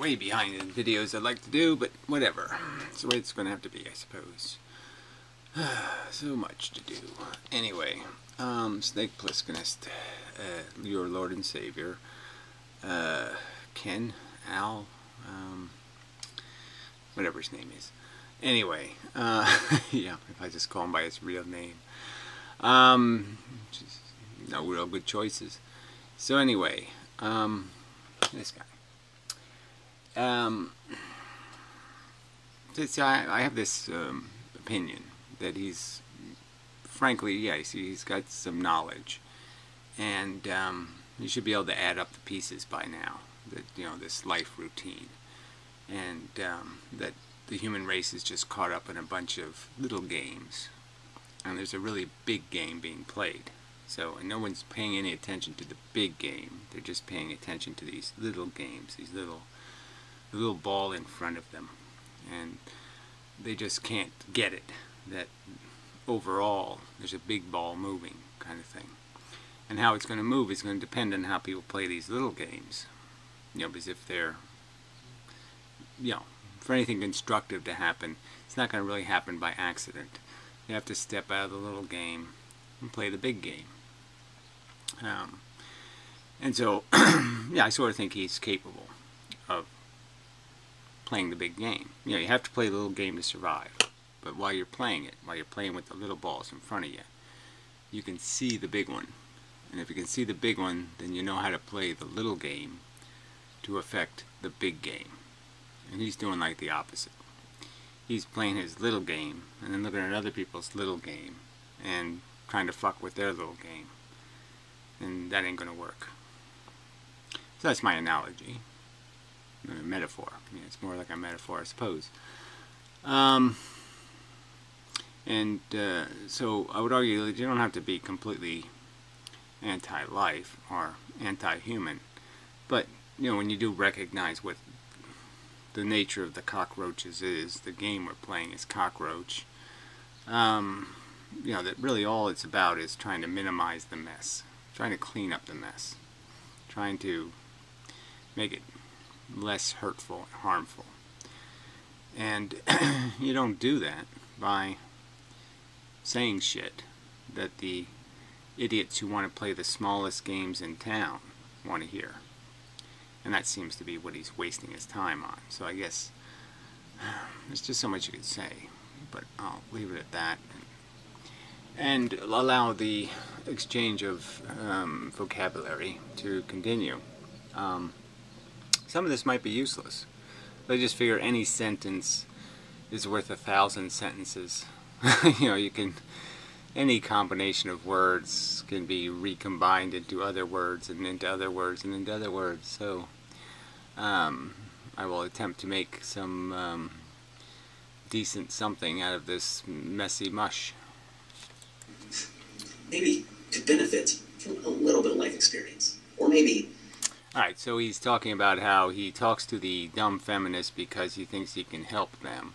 way behind in videos I'd like to do, but whatever. It's the way it's going to have to be, I suppose. So much to do. Anyway, Snake Plisskenist, your Lord and Savior, Ken, Al, whatever his name is. Anyway, yeah, if I just call him by his real name. Just no real good choices. So anyway, this guy. So I have this opinion that he's, frankly, yeah, he's got some knowledge, and you should be able to add up the pieces by now. That, you know, this life routine, and that the human race is just caught up in a bunch of little games, and there's a really big game being played. So, and no one's paying any attention to the big game. They're just paying attention to these little games, these little ball in front of them, and they just can't get it, that overall there's a big ball moving kind of thing. And how it's going to move is going to depend on how people play these little games. You know, because if they're, you know, for anything constructive to happen, it's not going to really happen by accident. You have to step out of the little game and play the big game. And so, yeah, I sort of think he's capable of playing the big game. You know, you have to play the little game to survive. But while you're playing it, while you're playing with the little balls in front of you, you can see the big one. And if you can see the big one, then you know how to play the little game to affect the big game. And he's doing like the opposite. He's playing his little game and then looking at other people's little game and trying to fuck with their little game. And that ain't gonna work. So that's my analogy. A metaphor. Yeah, it's more like a metaphor, I suppose. So I would argue that you don't have to be completely anti-life or anti-human, but you know, when you do recognize what the nature of the cockroaches is, the game we're playing is cockroach, you know, that really all it's about is trying to minimize the mess, trying to clean up the mess, trying to make it less hurtful and harmful. And you don't do that by saying shit that the idiots who want to play the smallest games in town want to hear. And that seems to be what he's wasting his time on. So I guess there's just so much you could say, but I'll leave it at that and allow the exchange of vocabulary to continue. Some of this might be useless. I just figure any sentence is worth 1,000 sentences. You know, you can, any combination of words can be recombined into other words and into other words and into other words. So I will attempt to make some decent something out of this messy mush. Maybe could benefit from a little bit of life experience, or maybe. Alright, so he's talking about how he talks to the dumb feminists because he thinks he can help them,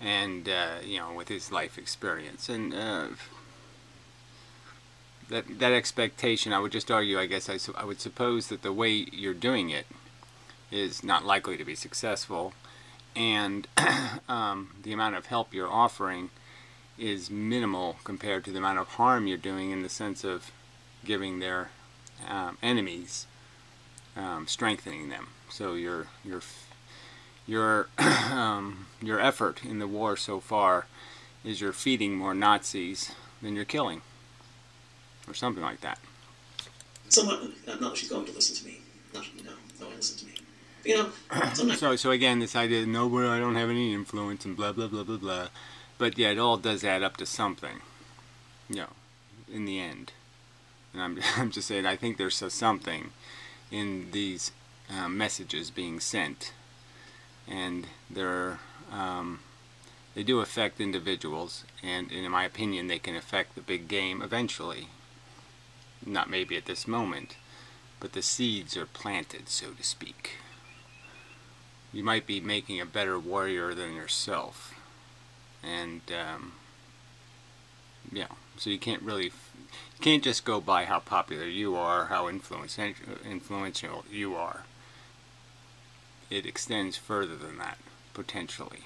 and you know, with his life experience, and that expectation, I would just argue, I guess I would suppose that the way you're doing it is not likely to be successful, and the amount of help you're offering is minimal compared to the amount of harm you're doing, in the sense of giving their enemies, strengthening them. So your effort in the war so far is you're feeding more Nazis than you're killing, or something like that. Somewhat, not that she's going to listen to me. No one listen to me. You know, sometimes. So again, this idea, no, I don't have any influence and blah blah blah blah blah. But yeah, it all does add up to something, you know, in the end. And I'm just saying, I think there's something in these messages being sent, and they do affect individuals, and in my opinion, they can affect the big game eventually. Not maybe at this moment, but the seeds are planted, so to speak. You might be making a better warrior than yourself. And yeah, so you can't just go by how popular you are, how influential you are. it extends further than that, potentially.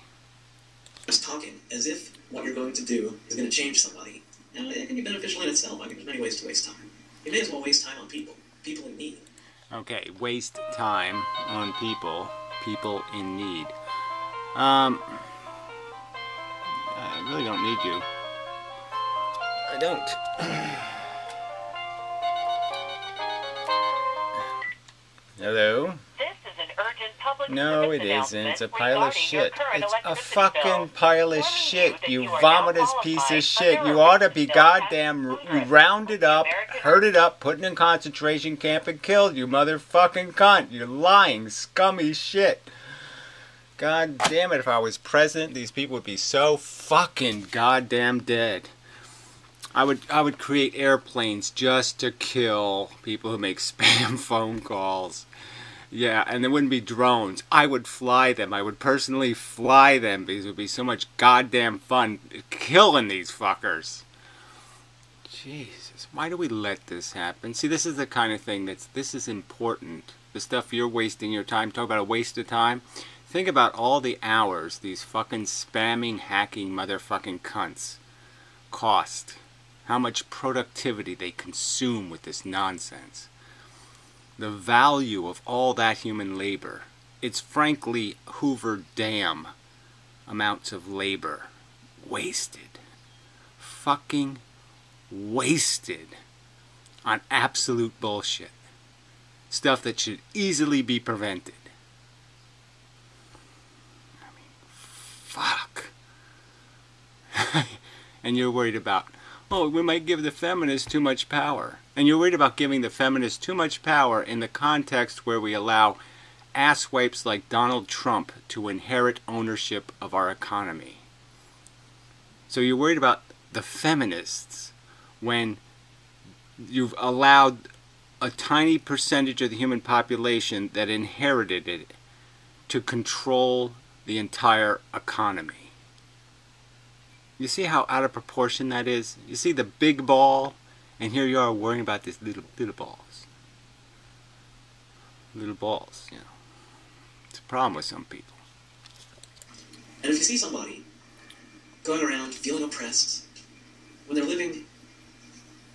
Just talking as if what you're going to do is going to change somebody. And it can be beneficial in itself. I mean, there's many ways to waste time. You may as well waste time on people in need. Okay, waste time on people in need. I really don't need you. I don't. Hello? This is an urgent public No, service it isn't. It's a announcement pile of regarding your shit. current It's a electricity fucking bill. pile of Warning shit. that You you are vomitous now piece of qualified shit. under You a ought to be bill passed goddamn Congress. rounded The up, American herded up, put in a concentration camp and killed, you motherfucking cunt. You lying, scummy shit. God damn it, if I was president, these people would be so fucking goddamn dead. I would create airplanes just to kill people who make spam phone calls. Yeah, and there wouldn't be drones. I would fly them. I would personally fly them because it would be so much goddamn fun killing these fuckers. Jesus, why do we let this happen? See, this is the kind of thing this is important. The stuff you're wasting your time, talk about a waste of time. Think about all the hours these fucking spamming, hacking motherfucking cunts cost. How much productivity they consume with this nonsense. The value of all that human labor. It's frankly Hoover Dam amounts of labor. Wasted. Fucking wasted on absolute bullshit. Stuff that should easily be prevented. I mean, fuck. And you're worried about, oh, we might give the feminists too much power. And you're worried about giving the feminists too much power in the context where we allow asswipes like Donald Trump to inherit ownership of our economy. So you're worried about the feminists when you've allowed a tiny percentage of the human population that inherited it to control the entire economy. You see how out of proportion that is? You see the big ball, and here you are worrying about these little balls. Little balls, you know. It's a problem with some people. And if you see somebody going around feeling oppressed when they're living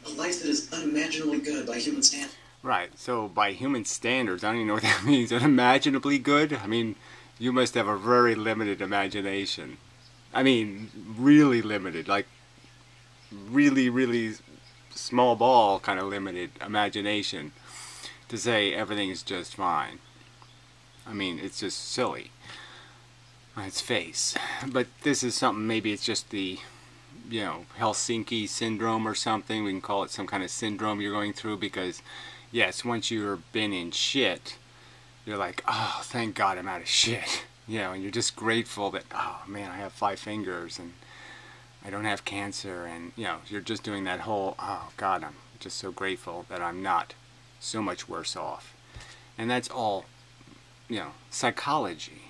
a life that is unimaginably good by human standards. Right, so by human standards, I don't even know what that means. Unimaginably good? I mean, you must have a very limited imagination. I mean, really limited, like really small ball kind of limited imagination to say everything's just fine. I mean, it's just silly on its face. But this is something, maybe it's just the, you know, Helsinki syndrome or something. We can call it some kind of syndrome you're going through because, yes, once you've been in shit, you're like, oh, thank God I'm out of shit. You know, and you're just grateful that, oh man, I have 5 fingers and I don't have cancer, and you know, you're just doing that whole, oh God, I'm just so grateful that I'm not so much worse off. And that's all, you know, psychology.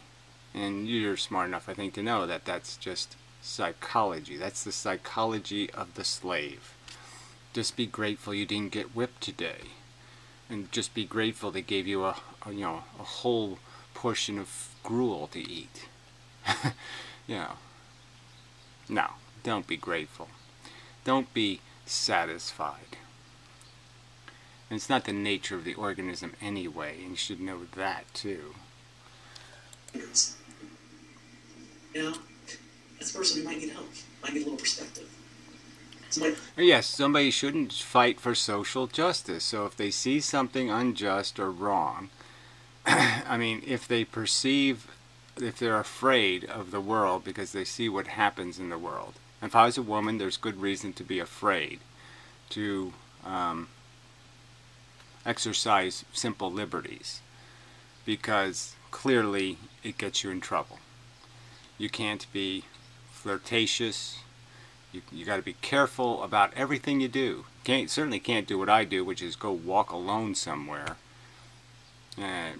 And you're smart enough, I think, to know that that's just psychology. That's the psychology of the slave. Just be grateful you didn't get whipped today. And just be grateful they gave you a whole portion of gruel to eat. You know. No, don't be grateful. Don't be satisfied. And it's not the nature of the organism anyway, and you should know that too. You know, that's a person who might need help, might need a little perspective. Yes, somebody shouldn't fight for social justice. So if they see something unjust or wrong, I mean, if they're afraid of the world because they see what happens in the world. If I was a woman, there's good reason to be afraid to exercise simple liberties because clearly it gets you in trouble. You can't be flirtatious. You got to be careful about everything you do. Certainly can't do what I do, which is go walk alone somewhere,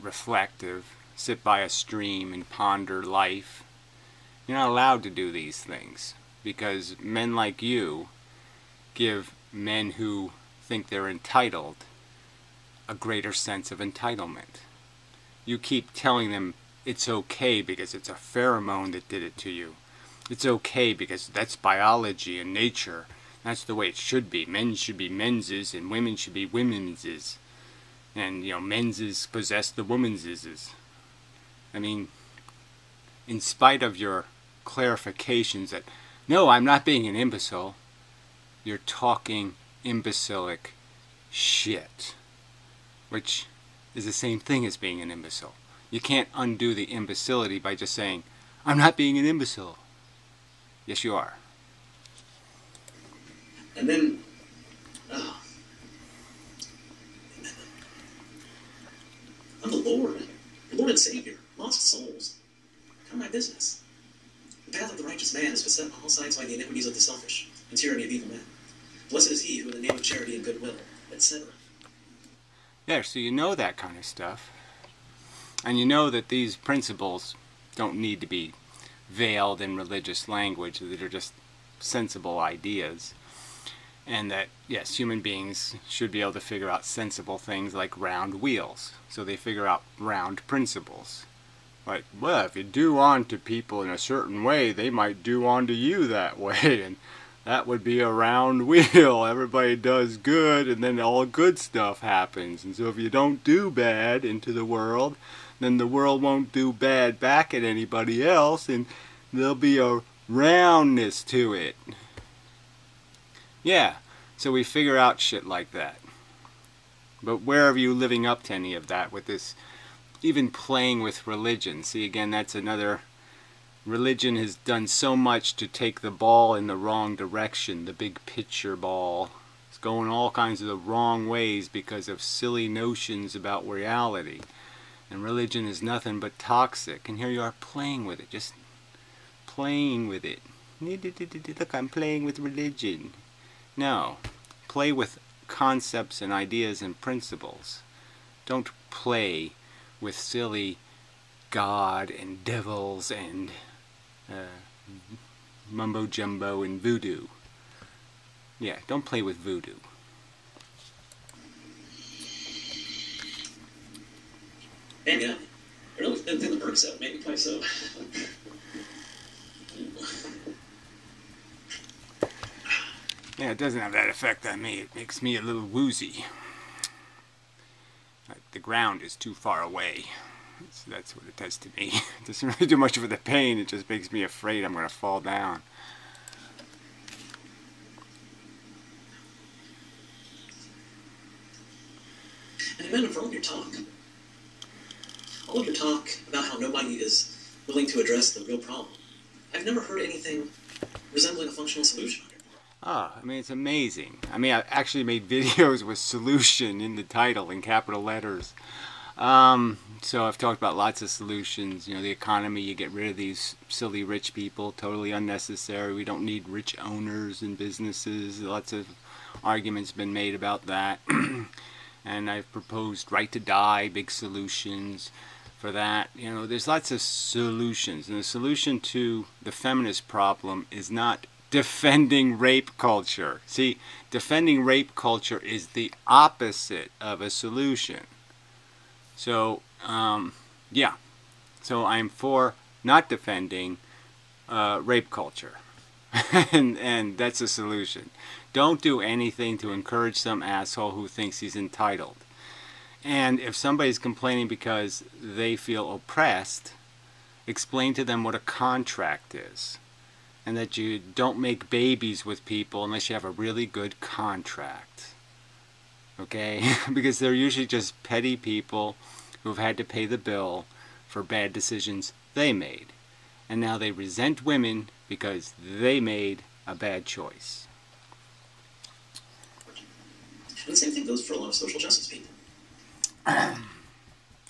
reflective, sit by a stream and ponder life. You're not allowed to do these things because men like you give men who think they're entitled a greater sense of entitlement. You keep telling them it's okay because it's a pheromone that did it to you. It's okay because that's biology and nature. That's the way it should be. Men should be menses and women should be womenses. And, menses possess the womanses. I mean, in spite of your clarifications that, no, I'm not being an imbecile, you're talking imbecilic shit. Which is the same thing as being an imbecile. You can't undo the imbecility by just saying, I'm not being an imbecile. Yes, you are. And then, I'm the Lord, your Lord and Savior, lost souls. Come my business. The path of the righteous man is beset on all sides by the iniquities of the selfish and tyranny of evil men. Blessed is he who in the name of charity and goodwill, etc. Yeah, so you know that kind of stuff. And you know that these principles don't need to be veiled in religious language, that are just sensible ideas. And that, yes, human beings should be able to figure out sensible things like round wheels. So they figure out round principles. Like, well, if you do unto people in a certain way, they might do unto you that way. And that would be a round wheel. Everybody does good, and then all good stuff happens. And so if you don't do bad into the world, then the world won't do bad back at anybody else, and there'll be a roundness to it. Yeah, so we figure out shit like that. But where are you living up to any of that with this, even playing with religion? See, again, that's another... Religion has done so much to take the ball in the wrong direction, the big picture ball. It's going all kinds of the wrong ways because of silly notions about reality. And religion is nothing but toxic. And here you are playing with it, just playing with it. Look, I'm playing with religion. No, play with concepts and ideas and principles. Don't play with silly God and devils and mumbo jumbo and voodoo. Yeah, don't play with voodoo. And yeah, I really didn't think the bird set made me play so. Yeah, it doesn't have that effect on me. It makes me a little woozy. Like the ground is too far away. That's what it does to me. It doesn't really do much for the pain. It just makes me afraid I'm going to fall down. And Inmendham, for all of your talk about how nobody is willing to address the real problem, I've never heard anything resembling a functional solution. Oh, I mean, it's amazing. I mean, I actually made videos with solution in the title in capital letters. So I've talked about lots of solutions. You know, the economy, you get rid of these silly rich people, totally unnecessary. We don't need rich owners and businesses. Lots of arguments been made about that. And I've proposed right to die, big solutions for that. You know, there's lots of solutions. And the solution to the feminist problem is not defending rape culture. See, defending rape culture is the opposite of a solution. So, yeah. So I'm for not defending rape culture. and that's a solution. Don't do anything to encourage some asshole who thinks he's entitled. And if somebody's complaining because they feel oppressed, explain to them what a contract is. And that you don't make babies with people unless you have a really good contract. Okay? Because they're usually just petty people who've had to pay the bill for bad decisions they made. And now they resent women because they made a bad choice. And the same thing goes for a lot of social justice people.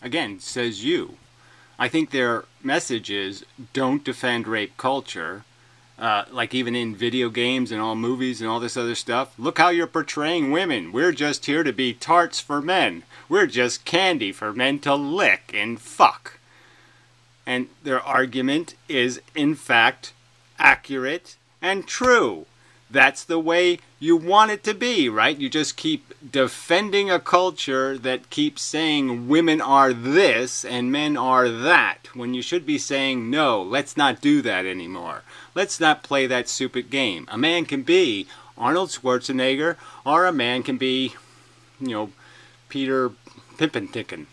Again, says you. I think their message is, don't defend rape culture. Like even in video games and all movies and all this other stuff. Look how you're portraying women. We're just here to be tarts for men. We're just candy for men to lick and fuck. And their argument is, in fact, accurate and true. that's the way you want it to be, right? You just keep defending a culture that keeps saying women are this and men are that, when you should be saying, no, let's not do that anymore. Let's not play that stupid game. A man can be Arnold Schwarzenegger, or a man can be, Peter Pimpenticken.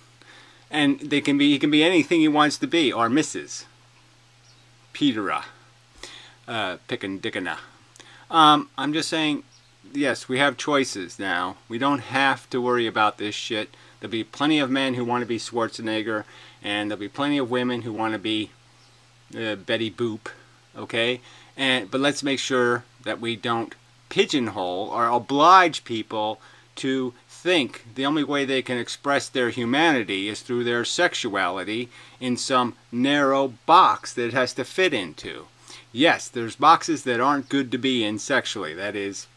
And he can be anything he wants to be, or Mrs. Petera Pickendickena. I'm just saying, yes, we have choices now. We don't have to worry about this shit. There'll be plenty of men who want to be Schwarzenegger, and there'll be plenty of women who want to be Betty Boop, okay? But let's make sure that we don't pigeonhole or oblige people to think the only way they can express their humanity is through their sexuality in some narrow box that it has to fit into. Yes, there's boxes that aren't good to be in sexually. That is,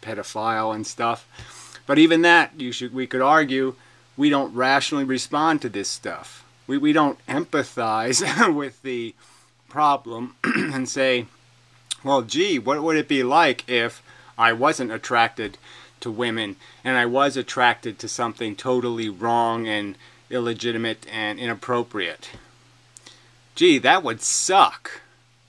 pedophile and stuff. But even that, we could argue, we don't rationally respond to this stuff. We don't empathize with the problem and say, well, gee, what would it be like if I wasn't attracted to women and I was attracted to something totally wrong and illegitimate and inappropriate? Gee, that would suck.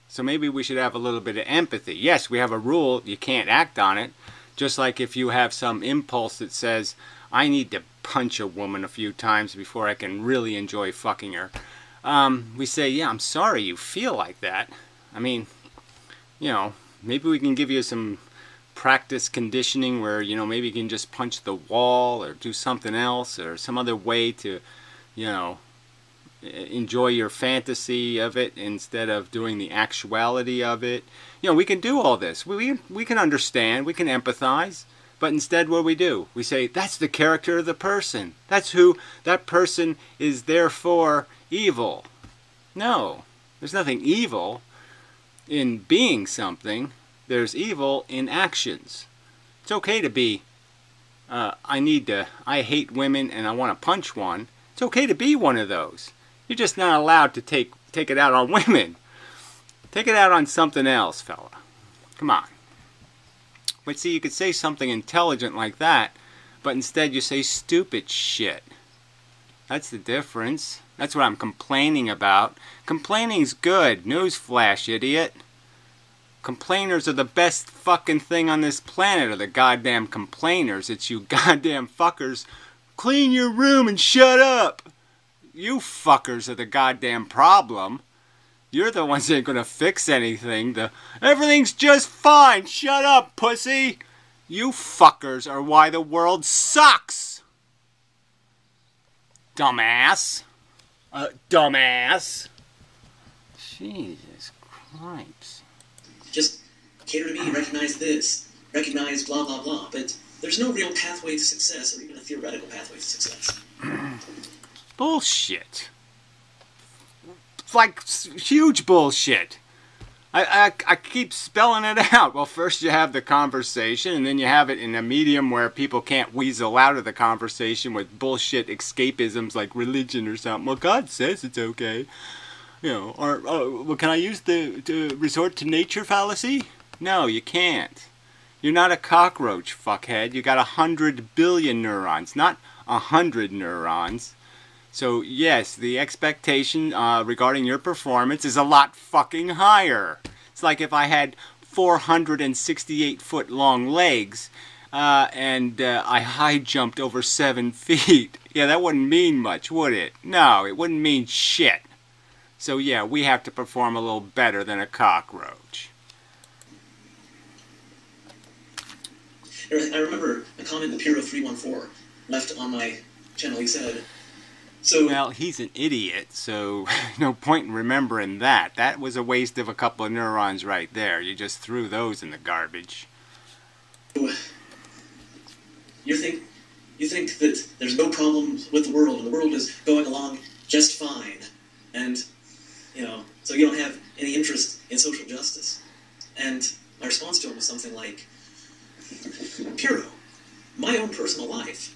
So maybe we should have a little bit of empathy. Yes, we have a rule, you can't act on it. Just like if you have some impulse that says, I need to punch a woman a few times before I can really enjoy fucking her. We say, yeah, I'm sorry you feel like that. I mean, maybe we can give you some practice conditioning where, maybe you can just punch the wall or do something else or some other way to, enjoy your fantasy of it instead of doing the actuality of it. We can do all this. We can understand. We can empathize. But instead what do? We say, that's the character of the person. That's who that person is, therefore evil. No. There's nothing evil in being something. There's evil in actions. It's okay to be, I hate women and I want to punch one. It's okay to be one of those. You're just not allowed to take it out on women. Take it out on something else, fella. Come on. But see, you could say something intelligent like that, but instead you say stupid shit. That's the difference. That's what I'm complaining about. Complaining's good. Newsflash, idiot. Complainers are the best fucking thing on this planet, are the goddamn complainers. It's you goddamn fuckers. Clean your room and shut up. You fuckers are the goddamn problem. You're the ones that ain't gonna fix anything. Everything's just fine. Shut up, pussy. You fuckers are why the world sucks. Dumbass. Dumbass. Jesus Christ. Just cater to me, recognize this, recognize blah, blah, blah. But there's no real pathway to success, or even a theoretical pathway to success. Bullshit. It's like huge bullshit. I keep spelling it out. Well, first you have the conversation, and then you have it in a medium where people can't weasel out of the conversation with bullshit escapisms like religion or something. Well, God says it's okay. Or well, can I use the resort to nature fallacy? No, you can't. You're not a cockroach, fuckhead. You got 100 billion neurons, not 100 neurons. So yes, the expectation regarding your performance is a lot fucking higher. It's like if I had 468 foot long legs and I high jumped over 7 feet. Yeah, that wouldn't mean much, would it? No, it wouldn't mean shit. So yeah, we have to perform a little better than a cockroach. I remember a comment that Piro314 left on my channel. He said, so... Well, he's an idiot, so no point in remembering that. That was a waste of a couple of neurons right there. You just threw those in the garbage. You think that there's no problems with the world, and the world is going along just fine, and, so you don't have any interest in social justice. And my response to him was something like, Piro, my own personal life,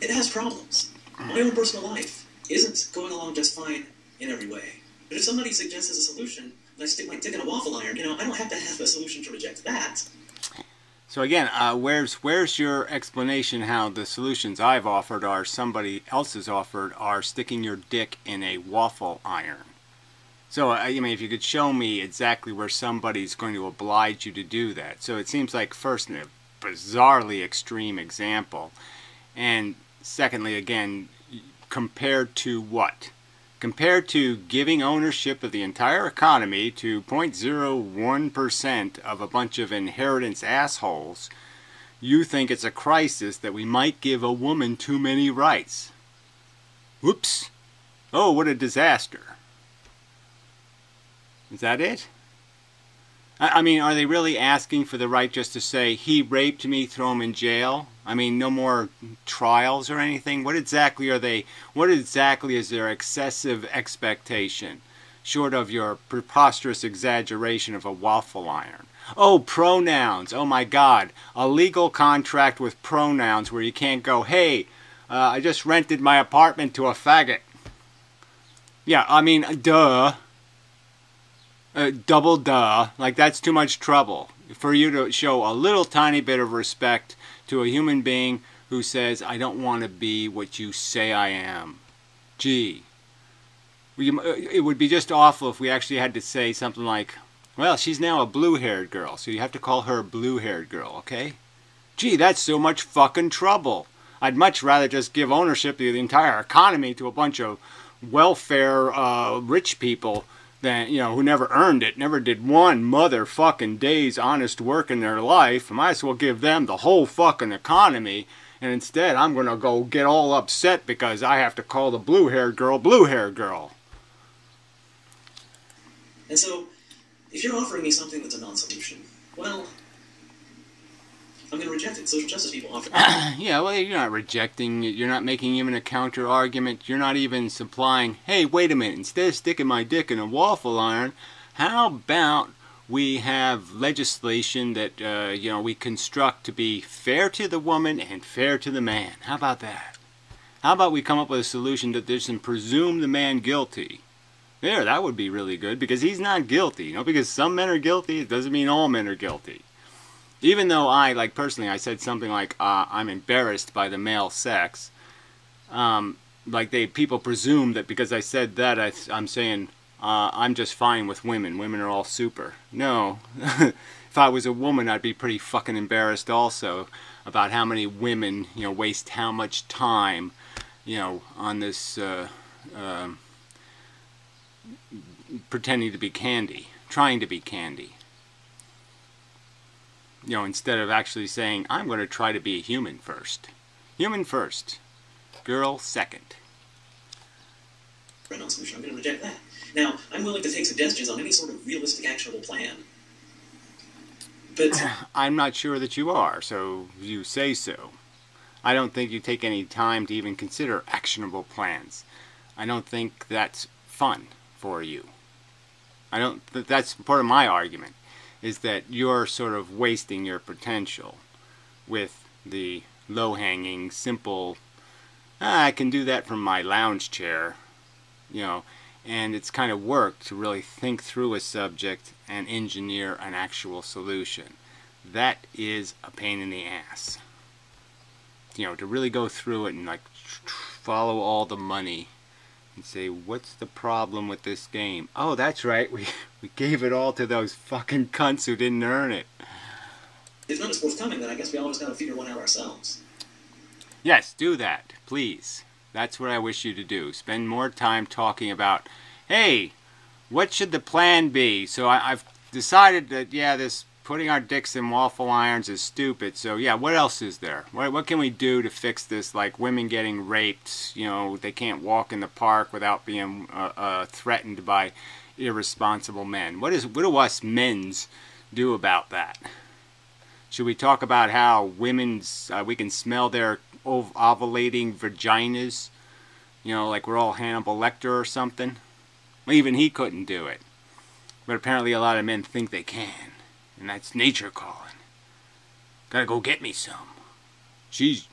it has problems. My own personal life isn't going along just fine in every way. But if somebody suggests a solution, and I stick my dick in a waffle iron, I don't have to have a solution to reject that. So again, where's your explanation how the solutions I've offered or somebody else has offered are sticking your dick in a waffle iron? So, I mean, if you could show me exactly where somebody's going to oblige you to do that. So it seems like, first, a bizarrely extreme example. And secondly, again, compared to what? Compared to giving ownership of the entire economy to 0.01% of a bunch of inheritance assholes, you think it's a crisis that we might give a woman too many rights. Whoops. Oh, what a disaster. Is that it? I mean, are they really asking for the right just to say, he raped me, throw him in jail? I mean, no more trials or anything? What exactly is their excessive expectation, short of your preposterous exaggeration of a waffle iron? Oh, pronouns. Oh my God. A legal contract with pronouns where you can't go, hey, I just rented my apartment to a faggot. Yeah, I mean, duh. Double duh, like that's too much trouble for you to show a little tiny bit of respect to a human being who says, I don't want to be what you say I am. Gee. It would be just awful if we actually had to say something like, well, she's now a blue-haired girl, so you have to call her a blue-haired girl, okay? Gee, that's so much fucking trouble. I'd much rather just give ownership to the entire economy to a bunch of welfare rich people than, who never earned it, never did one motherfucking day's honest work in their life. I might as well give them the whole fucking economy, and instead I'm gonna go get all upset because I have to call the blue-haired girl blue-haired girl. And so, if you're offering me something that's a non-solution, well, I'm going to reject it. Social justice people offer Yeah, well, you're not rejecting it. You're not making even a counter-argument. You're not even supplying, hey, wait a minute, instead of sticking my dick in a waffle iron, how about we have legislation that, we construct to be fair to the woman and fair to the man? How about that? How about we come up with a solution that doesn't presume the man guilty? There, that would be really good, because he's not guilty. Because some men are guilty, it doesn't mean all men are guilty. Even though personally, I said something like, I'm embarrassed by the male sex, people presume that because I said that, I'm saying, I'm just fine with women. Women are all super. No. If I was a woman, I'd be pretty fucking embarrassed also about how many women, waste how much time, on this, pretending to be candy, trying to be candy. Instead of actually saying, I'm going to try to be a human first. Human first. Girl second. solution. I'm going to reject that. Now, I'm willing to take suggestions on any sort of realistic, actionable plan. But I'm not sure that you are, so you say so. I don't think you take any time to even consider actionable plans. I don't think that's fun for you. That's part of my argument, is that you're sort of wasting your potential with the low-hanging, simple, I can do that from my lounge chair, and it's kind of work to really think through a subject and engineer an actual solution. That is a pain in the ass. To really go through it and follow all the money and say, what's the problem with this game? Oh, that's right, we gave it all to those fucking cunts who didn't earn it. if none is forthcoming, then I guess we all just got to figure one out ourselves. Yes, do that, please. That's what I wish you to do. Spend more time talking about, hey, what should the plan be? So I've decided that, yeah, this putting our dicks in waffle irons is stupid. So, yeah, what else is there? What can we do to fix this? Like women getting raped, they can't walk in the park without being threatened by irresponsible men. What do us men's do about that? Should we talk about how women's, we can smell their ovulating vaginas? Like we're all Hannibal Lecter or something? Well, even he couldn't do it. But apparently a lot of men think they can. And that's nature calling. Gotta go get me some. She's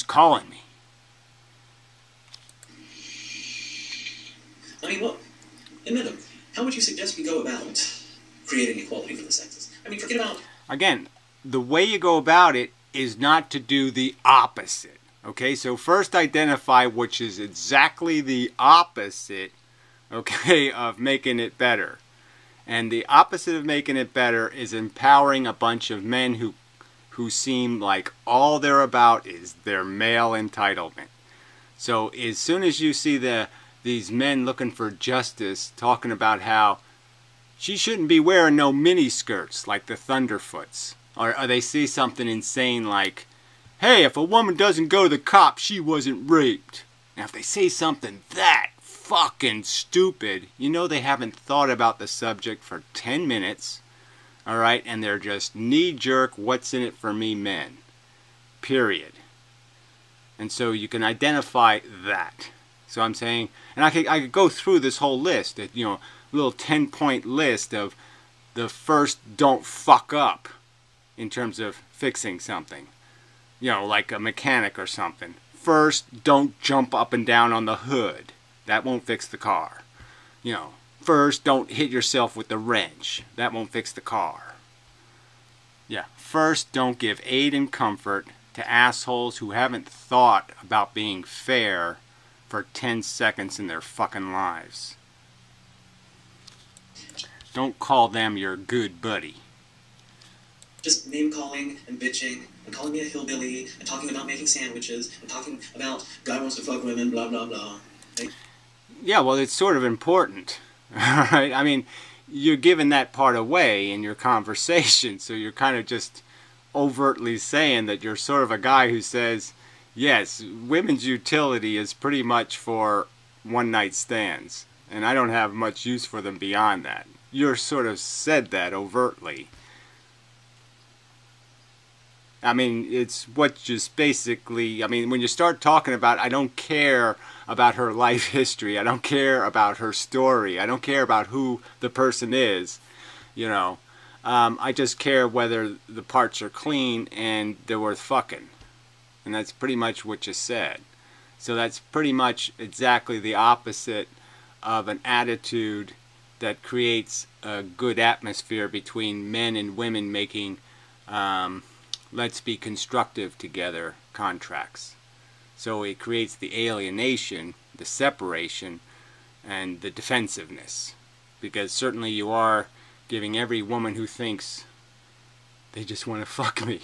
calling me. I mean, look, inmendham, How would you suggest we go about creating equality for the sexes? I mean, forget about... Again, the way you go about it is not to do the opposite. Okay, so first identify which is exactly the opposite, okay, of making it better. And the opposite of making it better is empowering a bunch of men who seem like all they're about is their male entitlement. So as soon as you see these men looking for justice, talking about how she shouldn't be wearing no mini skirts like the Thunderfoots, or they see something insane like, hey, if a woman doesn't go to the cops, she wasn't raped. Now if they say something that fucking stupid, you know they haven't thought about the subject for 10 minutes, alright, and they're just knee-jerk, what's in it for me men. Period. And so you can identify that. So I'm saying, and I could go through this whole list, little 10-point list of the first don't fuck up in terms of fixing something. Like a mechanic or something. First, don't jump up and down on the hood. That won't fix the car. First, don't hit yourself with the wrench. That won't fix the car. Yeah. First, don't give aid and comfort to assholes who haven't thought about being fair for 10 seconds in their fucking lives. Don't call them your good buddy. Just name-calling and bitching and calling me a hillbilly and talking about making sandwiches and talking about guy wants to fuck women, blah, blah, blah. Yeah, well, it's sort of important. Alright? I mean, you're giving that part away in your conversation, so you're kind of just overtly saying that you're sort of a guy who says, yes, women's utility is pretty much for one-night stands, and I don't have much use for them beyond that. You're sort of said that overtly. I mean, it's what just basically, I mean, when you start talking about, I don't care about her life history, I don't care about her story, I don't care about who the person is, I just care whether the parts are clean and they're worth fucking. And that's pretty much what you said. So that's pretty much exactly the opposite of an attitude that creates a good atmosphere between men and women making let's be constructive together contracts. So it creates the alienation, the separation, and the defensiveness. Because certainly you are giving every woman who thinks they just want to fuck me,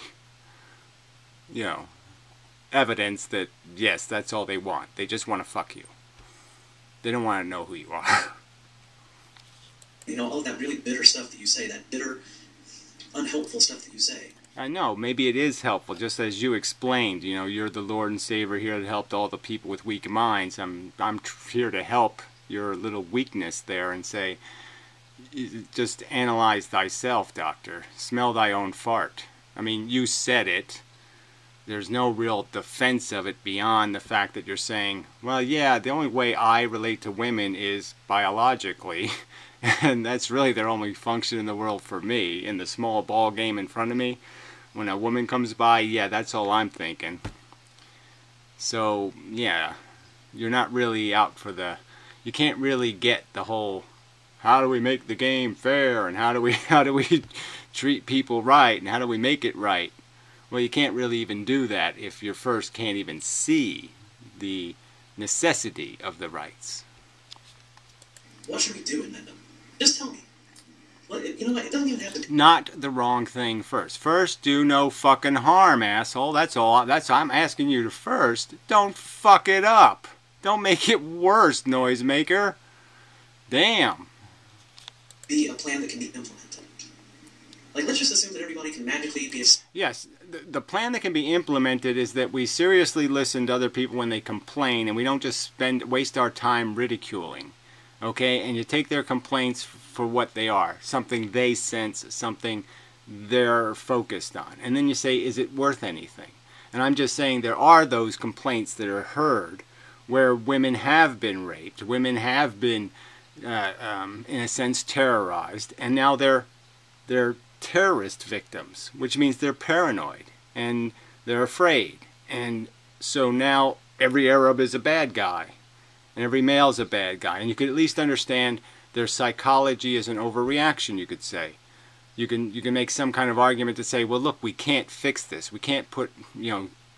evidence that, yes, that's all they want. They just want to fuck you. They don't want to know who you are. All of that really bitter stuff that you say, that bitter, unhelpful stuff that you say. I know, maybe it is helpful, just as you explained, you're the Lord and Savior here that helped all the people with weak minds. I'm here to help your little weakness there and say, just analyze thyself, doctor. Smell thy own fart. I mean, you said it. There's no real defense of it beyond the fact that you're saying, well, yeah, the only way I relate to women is biologically, and that's really their only function in the world for me, in the small ball game in front of me. When a woman comes by, yeah, that's all I'm thinking. So, yeah, you're not really out for you can't really get the whole, how do we make the game fair, and how do we treat people right, and how do we make it right? Well, you can't really even do that if you first can't even see the necessity of the rights. What should we do, inmendham? Just tell me. It doesn't even have to... Not the wrong thing first. First, do no fucking harm, asshole. That's all. I'm asking you to first. Don't fuck it up. Don't make it worse, noisemaker. Damn. Be a plan that can be implemented. Let's just assume that everybody can magically be a... Yes, the plan that can be implemented is that we seriously listen to other people when they complain, and we don't just waste our time ridiculing. Okay? And you take their complaints for what they are. Something they sense, something they're focused on. And then you say, is it worth anything? And I'm just saying there are those complaints that are heard where women have been raped, women have been, in a sense, terrorized, and now they're terrorist victims, which means they're paranoid and they're afraid. And so now every Arab is a bad guy. and every male's a bad guy. And you could at least understand their psychology is an overreaction, you could say. You can make some kind of argument to say, well, look, we can't fix this. We can't put,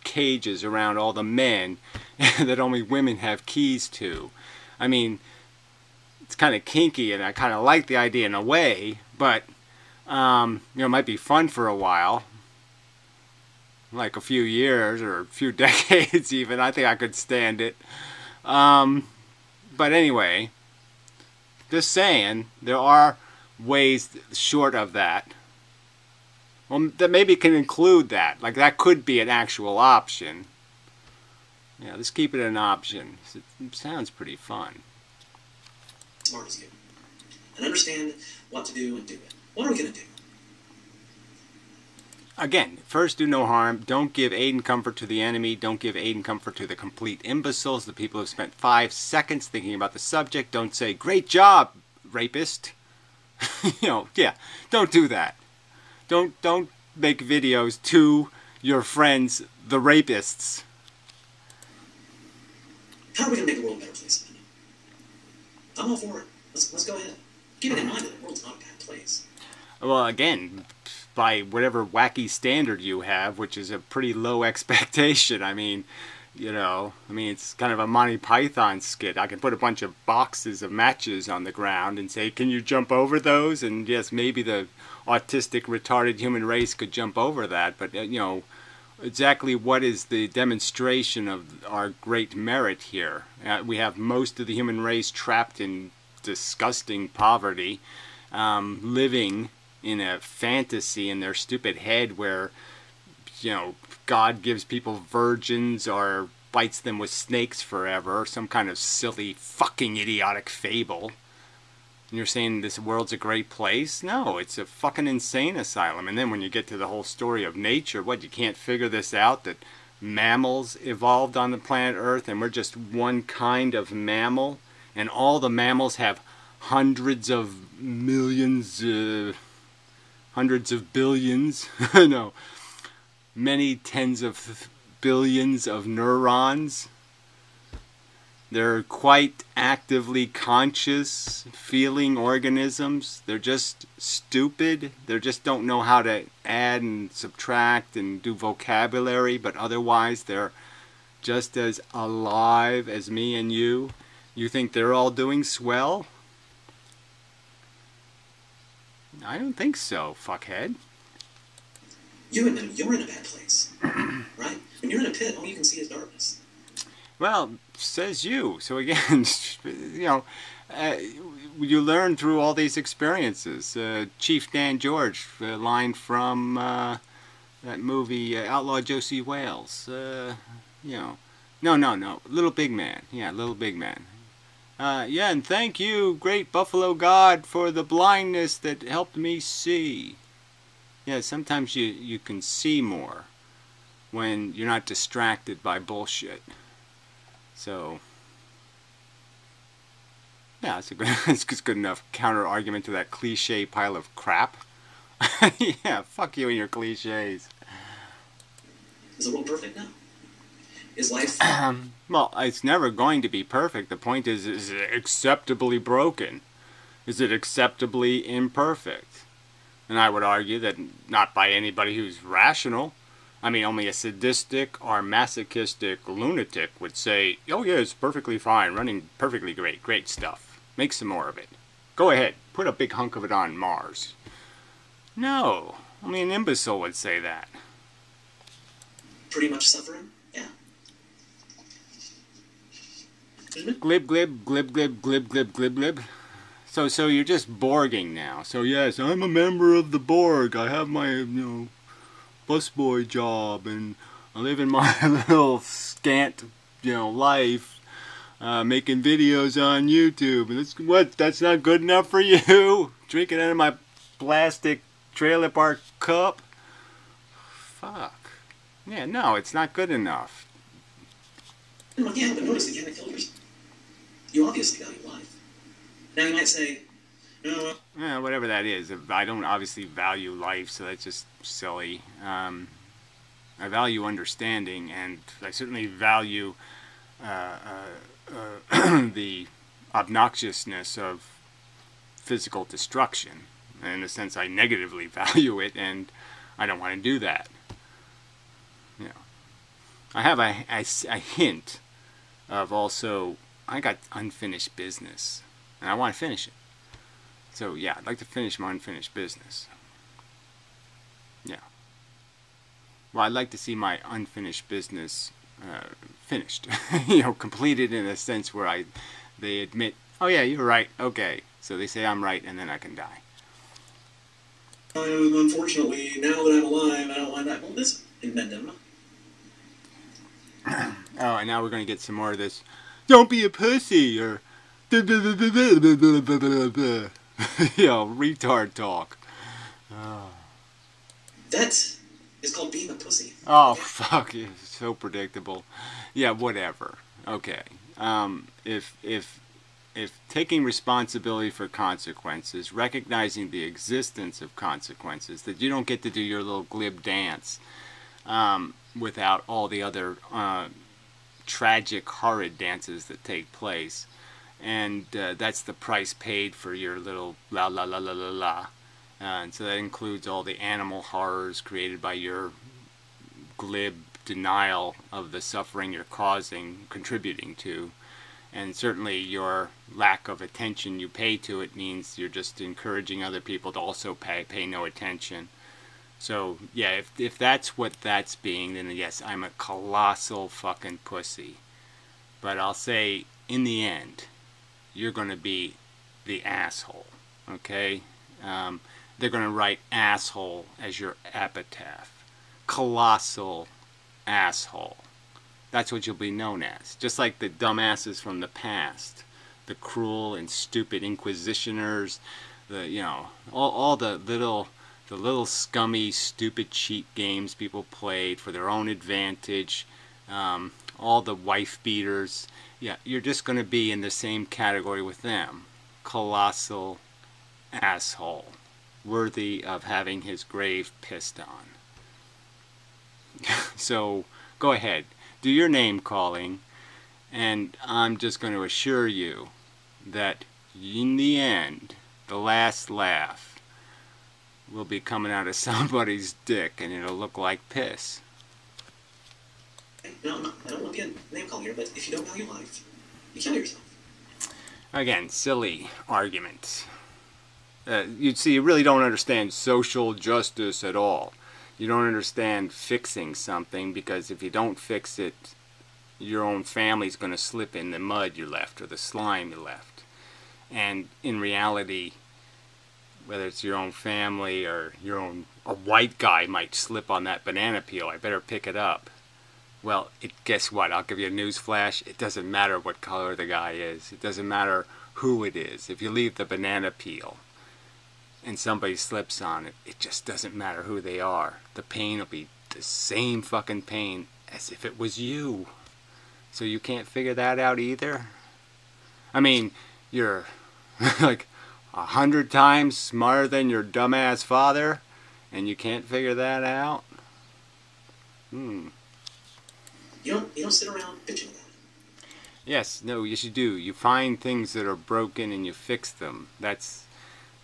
cages around all the men that only women have keys to. I mean, it's kind of kinky, and I kind of like the idea in a way, but it might be fun for a while, like a few years or a few decades even. I think I could stand it. But anyway, just saying, there are ways short of that. Well, that maybe can include that. Like, that could be an actual option. Yeah, let's keep it an option. It sounds pretty fun. Smart as you. And understand what to do and do it. What are we going to do? Again, first, do no harm. Don't give aid and comfort to the enemy. Don't give aid and comfort to the complete imbeciles, the people who have spent 5 seconds thinking about the subject. Don't say, great job, rapist. Yeah, don't do that. Don't make videos to your friends, the rapists. How are we going to make the world a better place? I'm all for it. Let's go ahead. Keep it in mind that the world's not a bad place. Well, again, by whatever wacky standard you have, which is a pretty low expectation. I mean, it's kind of a Monty Python skit. I can put a bunch of boxes of matches on the ground and say, can you jump over those? And yes, maybe the autistic, retarded human race could jump over that. But, exactly what is the demonstration of our great merit here? We have most of the human race trapped in disgusting poverty, living in a fantasy in their stupid head where, God gives people virgins or bites them with snakes forever, or some kind of silly, fucking idiotic fable. And you're saying this world's a great place? No, it's a fucking insane asylum. And then when you get to the whole story of nature, you can't figure this out, that mammals evolved on the planet Earth and we're just one kind of mammal, and all the mammals have hundreds of millions, hundreds of billions, no, many tens of billions of neurons. They're quite actively conscious, feeling organisms. They're just stupid. They just don't know how to add and subtract and do vocabulary, but otherwise they're just as alive as me and you. You think they're all doing swell? I don't think so, fuckhead. You're in a bad place, right? When you're in a pit, all you can see is darkness. Well, says you. So again, you learn through all these experiences. Chief Dan George, a line from that movie Outlaw Josie Wales. No, Little Big Man. Yeah, Little Big Man. Yeah, and thank you, great Buffalo God, for the blindness that helped me see. Yeah, sometimes you can see more when you're not distracted by bullshit. So, yeah, it's a good enough counter argument to that cliche pile of crap. Yeah, fuck you and your cliches. Is the world perfect now? Is life... Well, it's never going to be perfect. The point is it acceptably broken? Is it acceptably imperfect? And I would argue that not by anybody who's rational. I mean, only a sadistic or masochistic lunatic would say, oh yeah, it's perfectly fine, running perfectly great stuff. Make some more of it. Go ahead, put a big hunk of it on Mars. No, only an imbecile would say that. Pretty much suffering? Yeah. Glib, glib, glib, glib, glib, glib, glib, glib. So you're just Borging now. So yes, I'm a member of the Borg. I have my, busboy job, and I live in my little scant, life, making videos on YouTube. And that's not good enough for you? Drinking out of my plastic trailer park cup? Fuck. Yeah, no, it's not good enough. Yeah, but notice that you haven't killed yourself. You obviously value life. Now you might say, yeah, whatever that is. I don't obviously value life, so that's just silly. I value understanding, and I certainly value the obnoxiousness of physical destruction. In a sense, I negatively value it, and I don't want to do that. You know, I have a hint of also, I got unfinished business, and I want to finish it. So yeah, I'd like to finish my unfinished business. Yeah. Well, I'd like to see my unfinished business finished. Completed in a sense where they admit, oh yeah, you're right, okay. So they say I'm right, and then I can die. Unfortunately, now that I'm alive, I don't want that. Well, this inmendham. Oh, and now we're going to get some more of this. Don't be a pussy, or retard talk. That is called being a pussy. Oh, fuck, it's so predictable. Yeah, whatever. Okay. If taking responsibility for consequences, recognizing the existence of consequences, that you don't get to do your little glib dance without all the other tragic, horrid dances that take place, and that's the price paid for your little la la la la la la. And so that includes all the animal horrors created by your glib denial of the suffering you're contributing to. And certainly your lack of attention you pay to it means you're just encouraging other people to also pay no attention. So, yeah, if that's what that's being, then yes, I'm a colossal fucking pussy. But I'll say, in the end, you're going to be the asshole, okay? They're going to write asshole as your epitaph. Colossal asshole. That's what you'll be known as. Just like the dumbasses from the past. The cruel and stupid inquisitioners. All the little scummy, stupid, cheap games people played for their own advantage. All the wife beaters. Yeah, you're just going to be in the same category with them. Colossal asshole. Worthy of having his grave pissed on. So, go ahead. Do your name calling, and I'm just going to assure you that in the end, the last laugh will be coming out of somebody's dick, and it'll look like piss. No, I don't want to be a name caller here, but if you don't value life, you kill yourself. Again, silly arguments. You see, you really don't understand social justice at all. You don't understand fixing something, because if you don't fix it, your own family's going to slip in the mud you left or the slime you left. And in reality, whether it's your own family or a white guy might slip on that banana peel, I better pick it up. Well, guess what? I'll give you a news flash. It doesn't matter what color the guy is. It doesn't matter who it is. If you leave the banana peel and somebody slips on it, it just doesn't matter who they are. The pain will be the same fucking pain as if it was you. So you can't figure that out either? I mean, you're like 100 times smarter than your dumbass father, and you can't figure that out? You don't sit around bitching about it. Yes, no, yes you do. You find things that are broken and you fix them. That's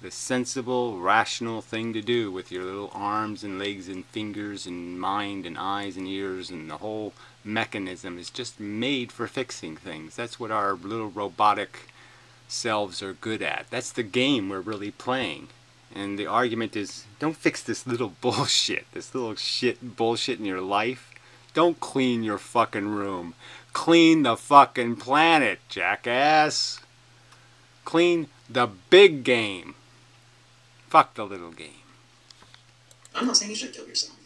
the sensible, rational thing to do with your little arms and legs and fingers and mind and eyes and ears, and the whole mechanism is just made for fixing things. That's what our little robotic selves are good at. That's the game we're really playing. And the argument is, don't fix this little bullshit, this little bullshit in your life. Don't clean your fucking room. Clean the fucking planet, jackass. Clean the big game. Fuck the little game. I'm not saying you should kill yourself.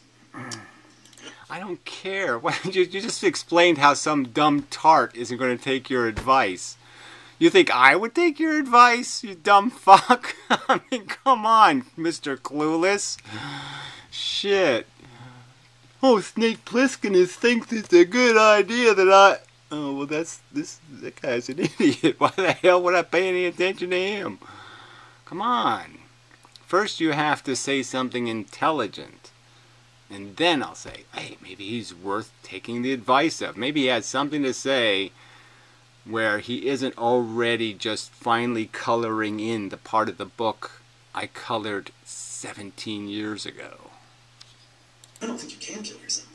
I don't care. You just explained how some dumb tart isn't going to take your advice. You think I would take your advice, you dumb fuck? I mean, come on, Mr. Clueless. Shit. Oh, Snake Plissken thinks it's a good idea that I... Oh, well, that guy's an idiot. Why the hell would I pay any attention to him? Come on. First you have to say something intelligent. And then I'll say, hey, maybe he's worth taking the advice of. Maybe he has something to say where he isn't already just finally coloring in the part of the book I colored 17 years ago. I don't think you can kill yourself.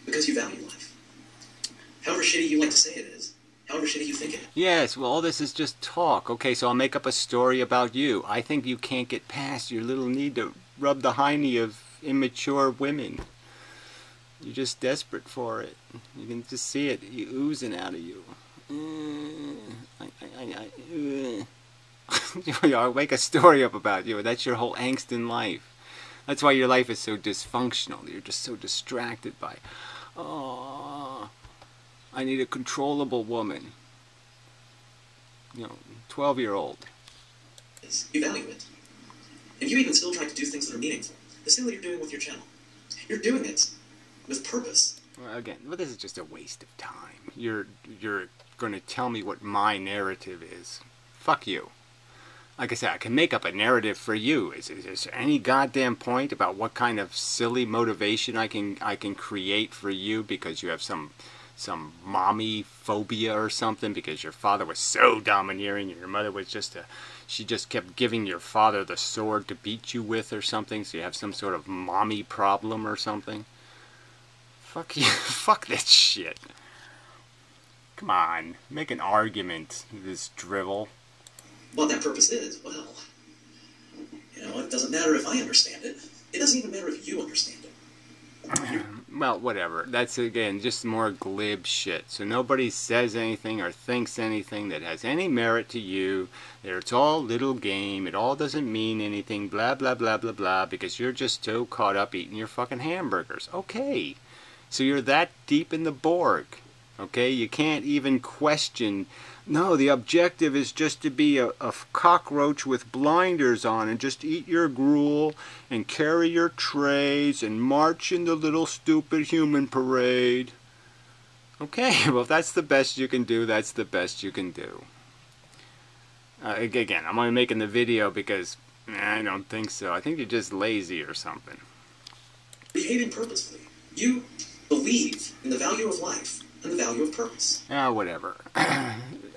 Because you value life. However shitty you like to say it is, however shitty you think it is. Yes, well, all this is just talk. Okay, so I'll make up a story about you. I think you can't get past your little need to rub the hiney of immature women. You're just desperate for it. You can just see it oozing out of you. I'll make a story up about you. That's your whole angst in life. That's why your life is so dysfunctional. You're just so distracted by, oh, I need a controllable woman. 12-year-old. You value it. And you even still try to do things that are meaningful. The same that you're doing with your channel. You're doing it with purpose. Well, again, this is just a waste of time. You're going to tell me what my narrative is. Fuck you. Like I said, I can make up a narrative for you. Is there any goddamn point about what kind of silly motivation I can create for you because you have some mommy phobia or something, because your father was so domineering and your mother was she just kept giving your father the sword to beat you with or something, so you have some sort of mommy problem or something? Fuck you. Fuck that shit. Come on, make an argument, this drivel. What that purpose is, well, it doesn't matter if I understand it. It doesn't even matter if you understand it. Well, whatever. That's, again, just more glib shit. So nobody says anything or thinks anything that has any merit to you. It's all little game. It all doesn't mean anything. Blah, blah, blah, blah, blah. Because you're just so caught up eating your fucking hamburgers. Okay. So you're that deep in the Borg. Okay? You can't even question... No, the objective is just to be a cockroach with blinders on and just eat your gruel and carry your trays and march in the little stupid human parade. Okay, well, if that's the best you can do, that's the best you can do. Again, I'm only making the video because I don't think so. I think you're just lazy or something. Behaving purposefully. You believe in the value of life and the value of purpose. Whatever.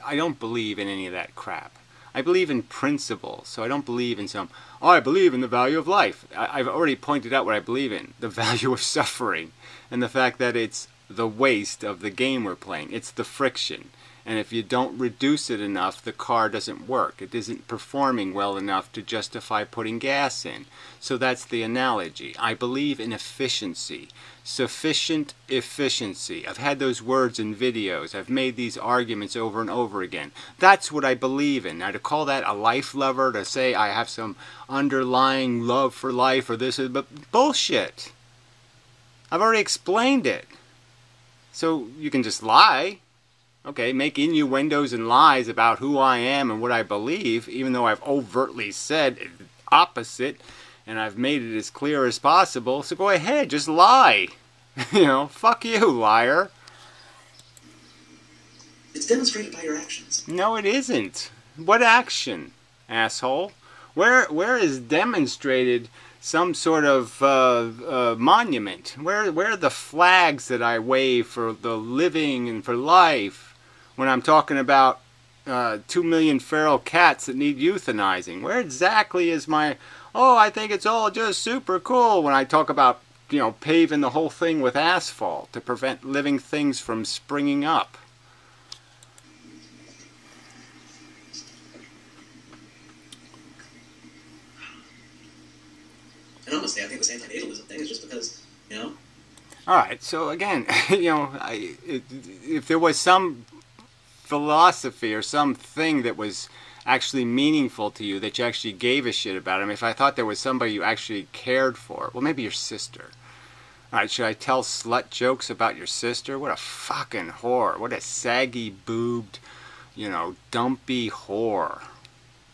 I don't believe in any of that crap. I believe in principles, so I don't believe in I believe in the value of life. I've already pointed out what I believe in. The value of suffering. And the fact that it's the waste of the game we're playing. It's the friction. And if you don't reduce it enough, the car doesn't work. It isn't performing well enough to justify putting gas in. So that's the analogy. I believe in efficiency. Sufficient efficiency. I've had those words in videos. I've made these arguments over and over again. That's what I believe in. Now, to call that a life lover, to say I have some underlying love for life or this, but bullshit. I've already explained it. So you can just lie. Okay, make innuendos and lies about who I am and what I believe, even though I've overtly said opposite, and I've made it as clear as possible. So go ahead, just lie. Fuck you, liar. It's demonstrated by your actions. No, it isn't. What action, asshole? Where is demonstrated some sort of monument? Where are the flags that I wave for the living and for life? When I'm talking about 2 million feral cats that need euthanizing, where exactly is my, I think it's all just super cool when I talk about, paving the whole thing with asphalt to prevent living things from springing up? And honestly, I think this antinatalism thing is just because, Alright, so again, if there was some philosophy or something that was actually meaningful to you, that you actually gave a shit about, if I thought there was somebody you actually cared for, well, maybe your sister. Alright, should I tell slut jokes about your sister? What a fucking whore. What a saggy boobed, dumpy whore.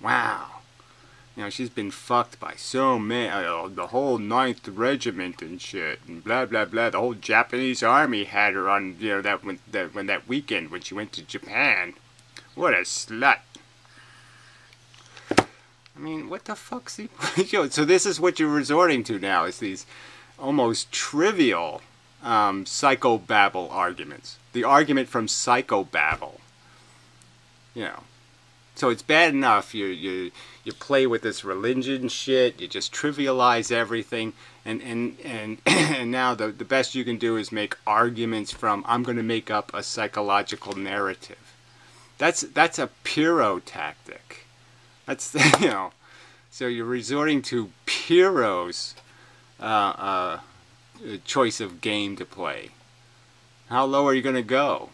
Wow. She's been fucked by so many, the whole 9th Regiment and shit, and blah, blah, blah. The whole Japanese army had her on, that weekend when she went to Japan. What a slut. What the fuck's he... So this is what you're resorting to now, is these almost trivial psychobabble arguments. The argument from psychobabble. you know. So it's bad enough you play with this religion shit, you just trivialize everything, and and now the best you can do is make arguments from, I'm going to make up a psychological narrative. That's a Pyrrho tactic. That's, you know, so you're resorting to Pyrrho's choice of game to play. How low are you going to go?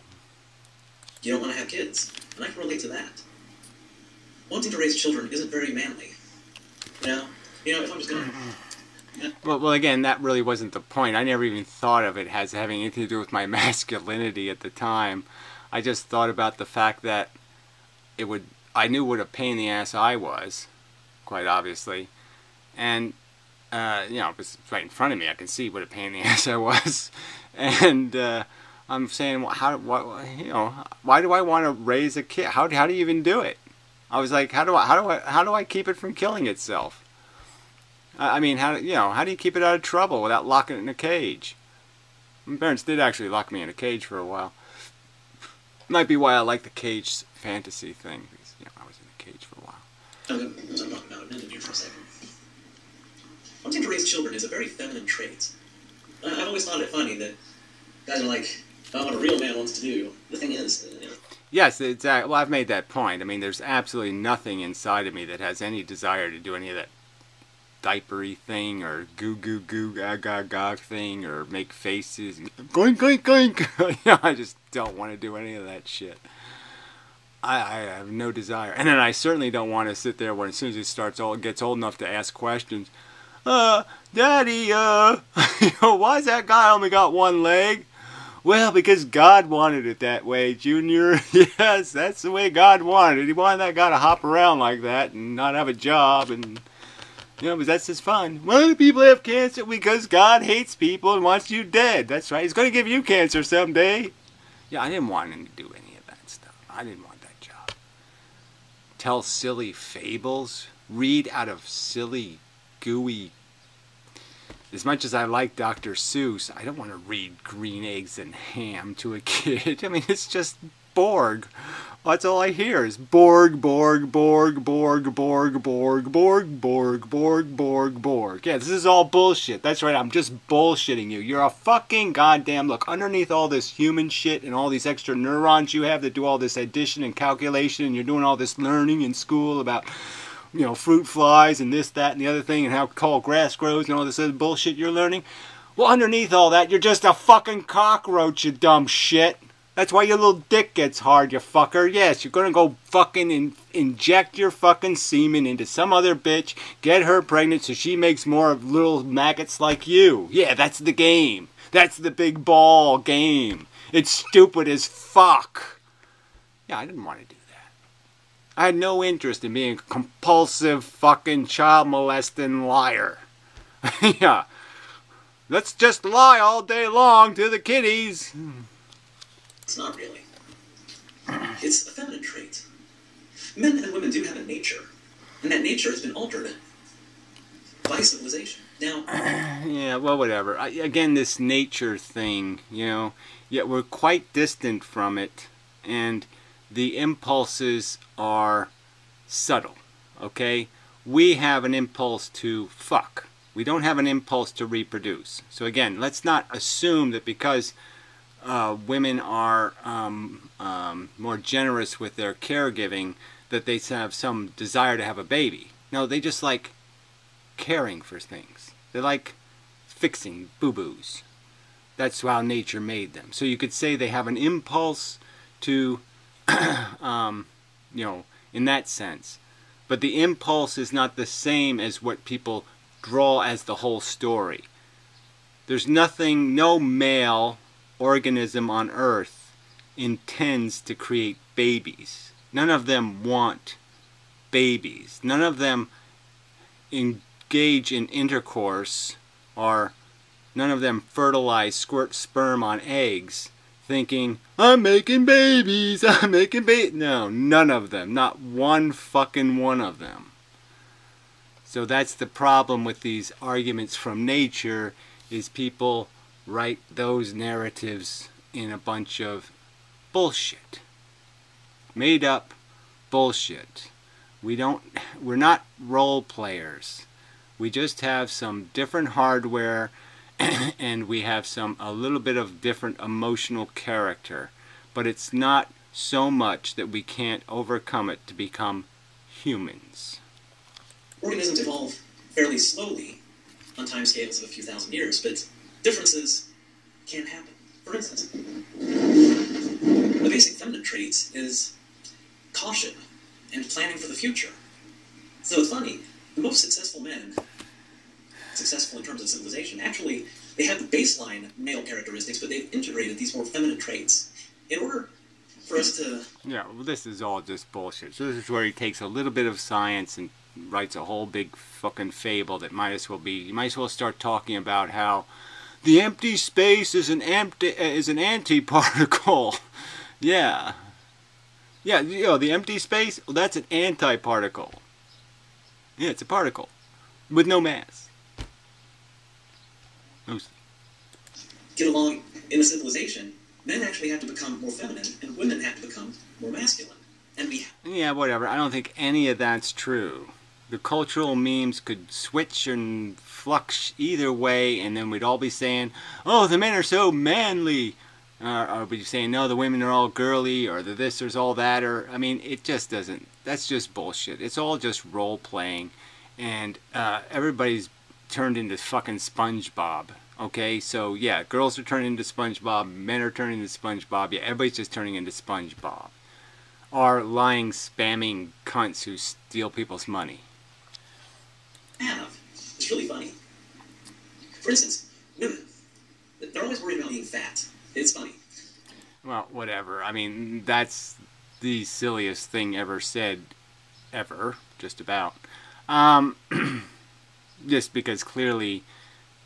You don't want to have kids, and I can relate to that. Wanting to raise children isn't very manly. You know, if I'm just gonna... Well, again, that really wasn't the point. I never even thought of it as having anything to do with my masculinity at the time. I just thought about the fact that I knew what a pain in the ass I was, quite obviously. And, you know, it was right in front of me. I can see what a pain in the ass I was. And I'm saying, well, why do I want to raise a kid? How do you even do it? I was like, how do I keep it from killing itself? I mean, how do you keep it out of trouble without locking it in a cage? My parents did actually lock me in a cage for a while. Might be why I like the cage fantasy thing. Because, you know, I was in a cage for a while. I'm talking about inmendham here for a second. Wanting to raise children is a very feminine trait. I've always found it funny that guys are like, oh, what a real man wants to do. The thing is, you know. Yes, exactly. Well, I've made that point. I mean, there's absolutely nothing inside of me that has any desire to do any of that diapery thing or goo goo goo ga ga ga thing or make faces and goink goink goink. You know, I just don't want to do any of that shit. I have no desire, and then I certainly don't want to sit there when as soon as it gets old enough to ask questions. Daddy, why's that guy only got one leg? Well, because God wanted it that way, Junior. Yes, that's the way God wanted it. He wanted that guy to hop around like that and not have a job, and you know, because that's just fun. Why do people have cancer? Because God hates people and wants you dead. That's right. He's going to give you cancer someday. Yeah, I didn't want him to do any of that stuff. I didn't want that job. Tell silly fables. Read out of silly, gooey. As much as I like Dr. Seuss, I don't want to read Green Eggs and Ham to a kid. I mean, it's just Borg. That's all I hear is Borg, Borg, Borg, Borg, Borg, Borg, Borg, Borg, Borg, Borg, Borg. Yeah, this is all bullshit. That's right, I'm just bullshitting you. You're a fucking goddamn... Look, underneath all this human shit and all these extra neurons you have that do all this addition and calculation, and you're doing all this learning in school about... you know, fruit flies and this, that, and the other thing, and how tall grass grows and all this other bullshit you're learning. Well, underneath all that, you're just a fucking cockroach, you dumb shit. That's why your little dick gets hard, you fucker. Yes, you're gonna go fucking inject your fucking semen into some other bitch, get her pregnant so she makes more of little maggots like you. Yeah, that's the game. That's the big ball game. It's stupid as fuck. Yeah, I didn't want to do that. I had no interest in being a compulsive fucking child molesting liar. Yeah. Let's just lie all day long to the kiddies. It's not really. It's a feminine trait. Men and women do have a nature, and that nature has been altered by civilization. Now... yeah, well, whatever. Again, this nature thing, you know, yet we're quite distant from it, and... the impulses are subtle, okay? We have an impulse to fuck. We don't have an impulse to reproduce. So again, let's not assume that because women are more generous with their caregiving that they have some desire to have a baby. No, they just like caring for things. They like fixing boo-boos. That's how nature made them. So you could say they have an impulse to... you know, in that sense. But the impulse is not the same as what people draw as the whole story. There's nothing, no male organism on Earth intends to create babies. None of them want babies. None of them engage in intercourse, or none of them fertilize, squirt sperm on eggs, thinking, I'm making babies, I'm making babies. No, none of them. Not one fucking one of them. So that's the problem with these arguments from nature, is people write those narratives in a bunch of bullshit. Made up bullshit. We're not role players. We just have some different hardware and we have a little bit of different emotional character. But it's not so much that we can't overcome it to become humans. Organisms evolve fairly slowly on timescales of a few thousand years, but differences can happen. For instance, the basic feminine trait is caution and planning for the future. So it's funny, the most successful men, successful in terms of civilization, actually, they have the baseline male characteristics, but they've integrated these more feminine traits in order for us to... Yeah, well, this is all just bullshit. So this is where he takes a little bit of science and writes a whole big fucking fable that might as well be... You might as well start talking about how the empty space is an antiparticle. Yeah. Yeah, you know, the empty space, well, that's an antiparticle. Yeah, it's a particle with no mass. Get along in a civilization, men actually have to become more feminine, and women have to become more masculine. And we... Yeah, whatever. I don't think any of that's true. The cultural memes could switch and flux either way, and then we'd all be saying, oh, the men are so manly. Or we'd be saying, no, the women are all girly, or the this, there's all that. Or, I mean, it just doesn't. That's just bullshit. It's all just role-playing. And everybody's turned into fucking SpongeBob. Okay, so yeah, girls are turning into SpongeBob, men are turning into SpongeBob, yeah, everybody's just turning into SpongeBob. Or lying, spamming cunts who steal people's money. It's really funny. For instance, women, they're always worried about being fat. It's funny. Well, whatever. I mean, that's the silliest thing ever said, ever, just about. Just because clearly...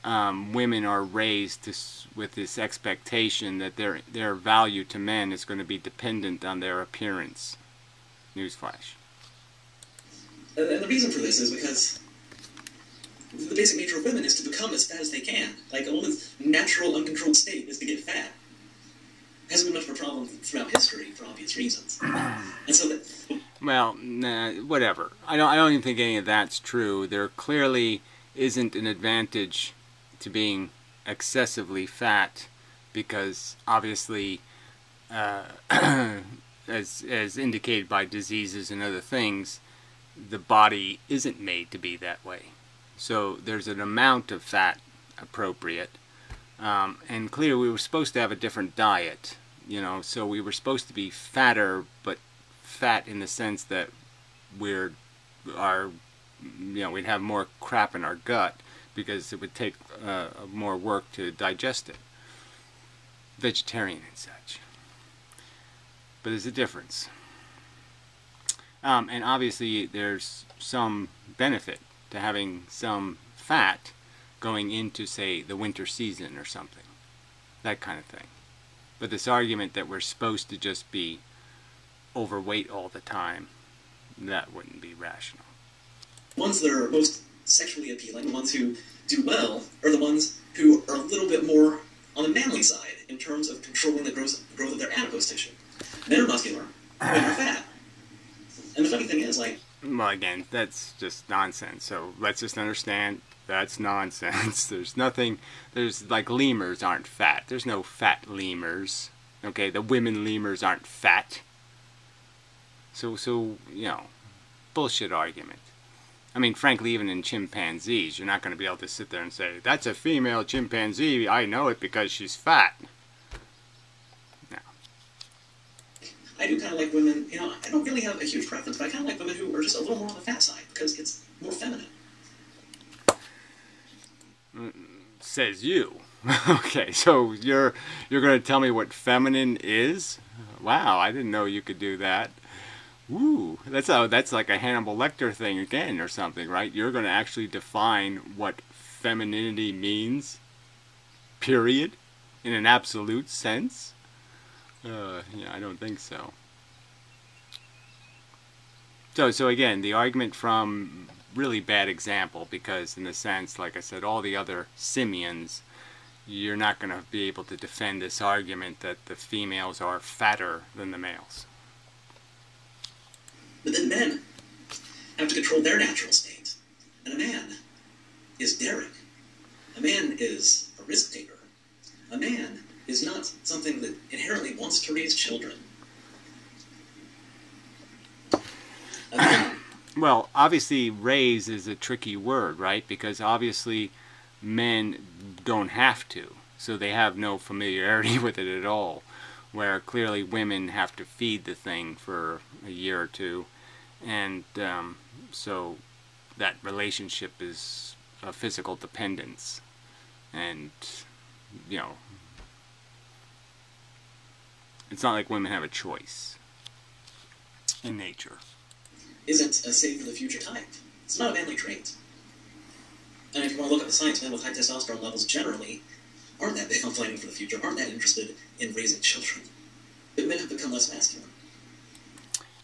women are raised with this expectation that their value to men is going to be dependent on their appearance. Newsflash. And the reason for this is because the basic nature of women is to become as fat as they can. Like, a woman's natural, uncontrolled state is to get fat. It hasn't been much of a problem throughout history for obvious reasons. And so that... Well, nah, whatever. I don't even think any of that's true. There clearly isn't an advantage to being excessively fat, because obviously, as indicated by diseases and other things, the body isn't made to be that way. So there's an amount of fat appropriate, and clearly we were supposed to have a different diet, you know. So we were supposed to be fatter, but fat in the sense that we'd have more crap in our gut, because it would take more work to digest it. Vegetarian and such. But there's a difference. And obviously there's some benefit to having some fat going into, say, the winter season or something. That kind of thing. But this argument that we're supposed to just be overweight all the time, that wouldn't be rational. Ones that are most sexually appealing, the ones who do well, are the ones who are a little bit more on the manly side in terms of controlling the growth of their adipose tissue. Men are muscular, women are fat. And the funny thing is, like... Well, again, that's just nonsense. So let's just understand that's nonsense. There's nothing... There's, like, lemurs aren't fat. There's no fat lemurs. Okay, the women lemurs aren't fat. So you know, bullshit argument. I mean, frankly, even in chimpanzees, you're not going to be able to sit there and say, that's a female chimpanzee, I know it because she's fat. No. I do kind of like women, you know, I don't really have a huge preference, but I kind of like women who are just a little more on the fat side, because it's more feminine. Says you. Okay, so you're going to tell me what feminine is? Wow, I didn't know you could do that. Ooh, that's like a Hannibal Lecter thing again or something, right? You're going to actually define what femininity means, period, in an absolute sense? Yeah, I don't think so. So again, the argument from really bad example, because in a sense, like I said, all the other simians, you're not going to be able to defend this argument that the females are fatter than the males. But then men have to control their natural state. And a man is daring. A man is a risk taker. A man is not something that inherently wants to raise children. A man, Well, obviously, raise is a tricky word, right? Because obviously, men don't have to, so they have no familiarity with it at all. Where clearly women have to feed the thing for a year or two, and so that relationship is a physical dependence, and you know, it's not like women have a choice in nature. isn't a save for the future type. It's not a manly trait. And if you want to look at the science, men with high testosterone levels generally aren't that big on planning for the future, aren't that interested in raising children. But men have become less masculine.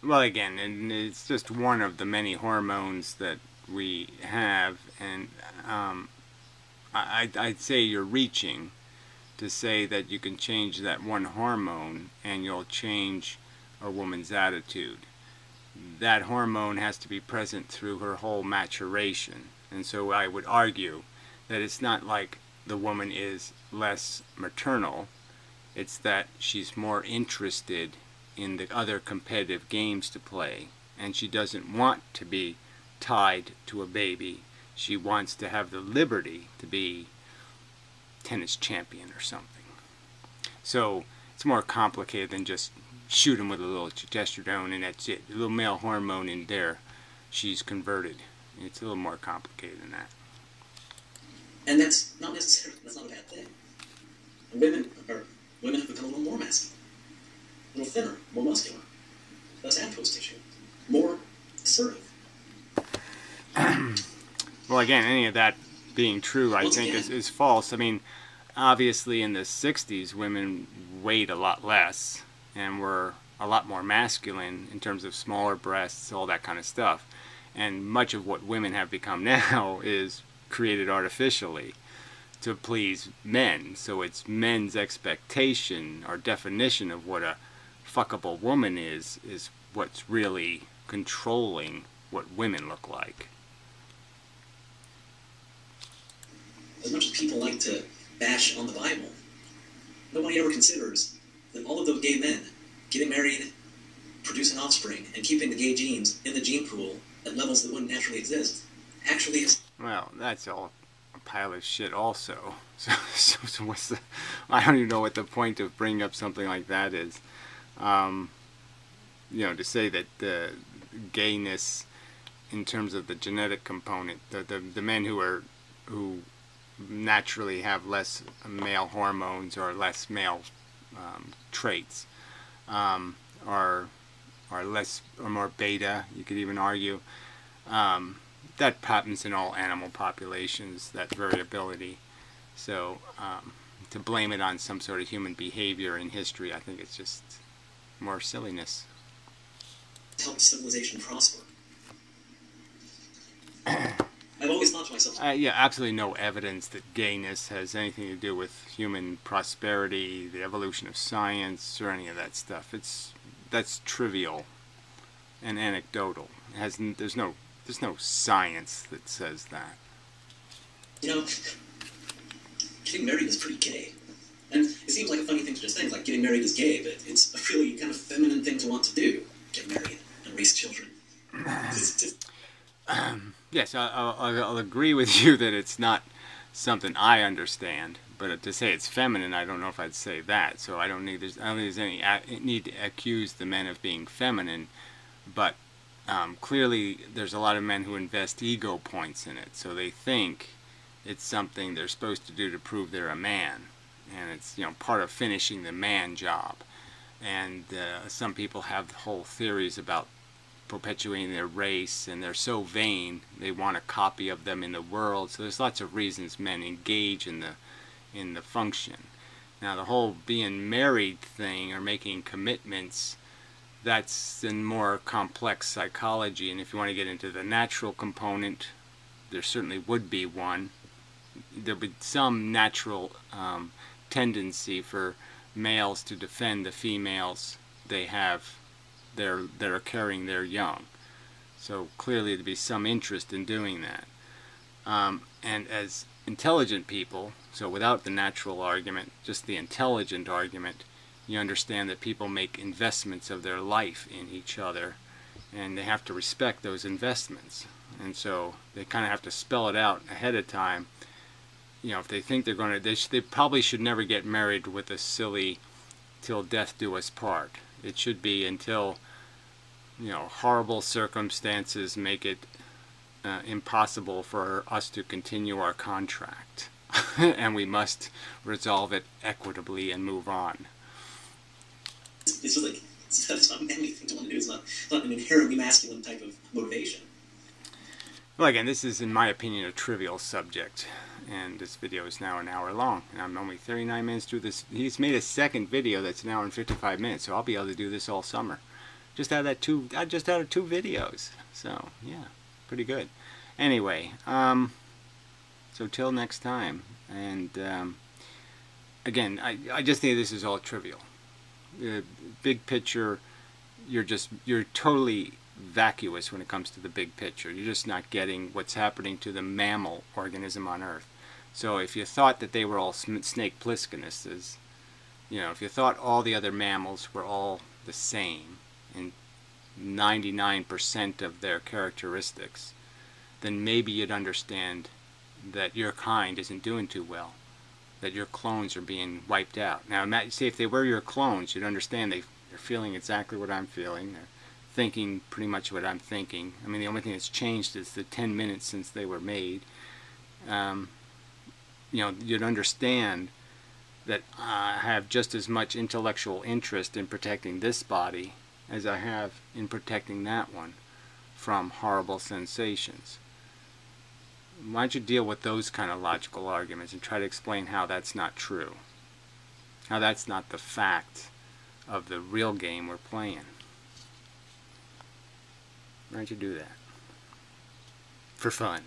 Well, again, and it's just one of the many hormones that we have, and I'd say you're reaching to say that you can change that one hormone and you'll change a woman's attitude. That hormone has to be present through her whole maturation, and so I would argue that it's not like the woman is less maternal, it's that she's more interested in the other competitive games to play, and she doesn't want to be tied to a baby. She wants to have the liberty to be tennis champion or something. So it's more complicated than just shoot him with a little testosterone and that's it. A little male hormone in there, she's converted. It's a little more complicated than that. And that's not necessarily, that's not a bad thing. And women have become a little more masculine, a little thinner, more muscular, less adipose tissue, more assertive. Well, again, any of that being true, I think, is false. I mean, obviously in the 60s, women weighed a lot less and were a lot more masculine in terms of smaller breasts, all that kind of stuff. And much of what women have become now is created artificially to please men. So it's men's expectation or definition of what a fuckable woman is what's really controlling what women look like. As much as people like to bash on the Bible, nobody ever considers that all of those gay men getting married, producing offspring, and keeping the gay genes in the gene pool at levels that wouldn't naturally exist actually is... Well, that's all a pile of shit also. So what's the... I don't even know what the point of bringing up something like that is. You know, to say that the gayness in terms of the genetic component, the men who naturally have less male hormones or less male traits are less or more beta, you could even argue. That happens in all animal populations, that variability. So to blame it on some sort of human behavior in history, I think it's just more silliness. Help civilization prosper. I've always thought to myself... Yeah, absolutely no evidence that gayness has anything to do with human prosperity, the evolution of science, or any of that stuff. That's trivial and anecdotal. There's no science that says that. You know, getting married is pretty gay. And it seems like a funny thing to just think, like getting married is gay, but it's a really kind of feminine thing to want to do. Get married and raise children. Yes, I'll agree with you that it's not something I understand, but to say it's feminine, I don't know if I'd say that. So I don't think there's any need to accuse the men of being feminine, but clearly there's a lot of men who invest ego points in it, so they think it's something they're supposed to do to prove they're a man, and it's, you know, part of finishing the man job. And some people have whole theories about perpetuating their race, and they're so vain they want a copy of them in the world. So there's lots of reasons men engage in the function. Now the whole being married thing or making commitments, that's in more complex psychology, and if you want to get into the natural component, there certainly would be one. There would be some natural tendency for males to defend the females they have that are carrying their young. So clearly there'd be some interest in doing that. And as intelligent people, so without the natural argument, just the intelligent argument, you understand that people make investments of their life in each other, and they have to respect those investments. And so they kind of have to spell it out ahead of time. You know, if they think they're going to, they probably should never get married with a silly "till death do us part." It should be until, you know, horrible circumstances make it impossible for us to continue our contract. And we must resolve it equitably and move on. It's just like, it's not a manly thing to want to do. It's not an inherently masculine type of motivation. Well, again, this is, in my opinion, a trivial subject, and this video is now an hour long, and I'm only 39 minutes through this. He's made a second video that's an hour and 55 minutes, so I'll be able to do this all summer. Just out of two videos. So, yeah, pretty good. Anyway, so till next time, and again, I just think this is all trivial. Big picture, you're totally vacuous when it comes to the big picture. You're just not getting what's happening to the mammal organism on Earth. So if you thought that they were all snake plisskenesses, you know, if you thought all the other mammals were all the same in 99% of their characteristics, then maybe you'd understand that your kind isn't doing too well, that your clones are being wiped out. Now, see, if they were your clones, you'd understand they're feeling exactly what I'm feeling. They're thinking pretty much what I'm thinking. I mean, the only thing that's changed is the 10 minutes since they were made. You know, you'd understand that I have just as much intellectual interest in protecting this body as I have in protecting that one from horrible sensations. Why don't you deal with those kind of logical arguments and try to explain how that's not true, how that's not the fact of the real game we're playing. Why don't you do that? For fun.